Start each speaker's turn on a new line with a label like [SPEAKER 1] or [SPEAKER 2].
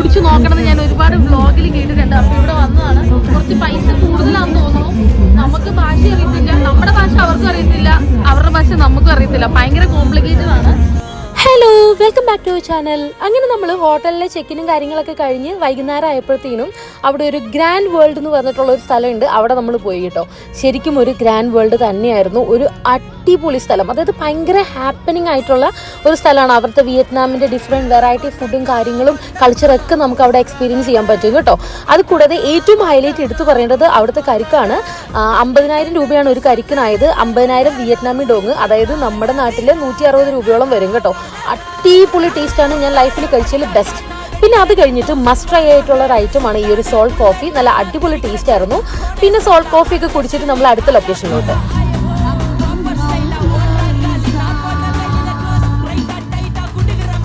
[SPEAKER 1] കുടിച്ചു നോക്കണമെന്ന് ഞാൻ ഒരുപാട് വ്ളോഗിൽ കേട്ടിട്ടുണ്ട്. അപ്പോൾ ഇവിടെ വന്നതാണ്. കുറച്ച് പൈസ കൂടുതലാണെന്ന് തോന്നുന്നു. നമുക്ക് ഭാഷ അറിയത്തില്ല, നമ്മുടെ ഭാഷ അവർക്കും അറിയത്തില്ല, അവരുടെ ഭാഷ നമുക്കും അറിയത്തില്ല. ഭയങ്കര കോംപ്ലിക്കേറ്റഡ് ആണ്.
[SPEAKER 2] Hello, welcome back to channel. അങ്ങനെ നമ്മൾ ഹോട്ടലിലെ ചെക്കിനും കാര്യങ്ങളൊക്കെ കഴിഞ്ഞ് വൈകുന്നേരം ആയപ്പോഴത്തേനും അവിടെ ഒരു ഗ്രാൻഡ് വേൾഡ് എന്ന് പറഞ്ഞിട്ടുള്ള ഒരു സ്ഥലമുണ്ട്. അവിടെ നമ്മൾ പോയി കേട്ടോ. ശരിക്കും ഒരു ഗ്രാൻഡ് വേൾഡ് തന്നെയായിരുന്നു. ഒരു അടിപൊളി സ്ഥലം, അതായത് ഭയങ്കര ഹാപ്പനിങ് ആയിട്ടുള്ള ഒരു സ്ഥലമാണ്. അവിടുത്തെ വിയറ്റ്നാമിൻ്റെ ഡിഫറെൻറ്റ് വെറൈറ്റി ഫുഡും കാര്യങ്ങളും കൾച്ചറൊക്കെ നമുക്ക് അവിടെ എക്സ്പീരിയൻസ് ചെയ്യാൻ പറ്റും കേട്ടോ. അത് കൂടാതെ ഏറ്റവും ഹൈലൈറ്റ് എടുത്തു പറയേണ്ടത് അവിടുത്തെ കരിക്കാണ്. 50,000 രൂപയാണ് ഒരു കരിക്കിനായത്. 50,000 വിയറ്റ്നാമി ഡോങ്, അതായത് നമ്മുടെ നാട്ടിൽ 160 രൂപയോളം വരും കേട്ടോ. അടിപൊളി ടേസ്റ്റാണ്. ഞാൻ ലൈഫിൽ കഴിച്ചതിൽ ബെസ്റ്റ്. പിന്നെ അത് കഴിഞ്ഞിട്ട് മസ്റ്റ് ട്രൈ ആയിട്ടുള്ള ഒരു ഐറ്റമാണ് ഈ ഒരു സോൾട്ട് കോഫി. നല്ല അടിപൊളി ടേസ്റ്റ് ആയിരുന്നു. പിന്നെ സോൾട്ട് കോഫി ഒക്കെ കുടിച്ചിട്ട് നമ്മൾ അടുത്ത ലൊക്കേഷനിലോട്ട്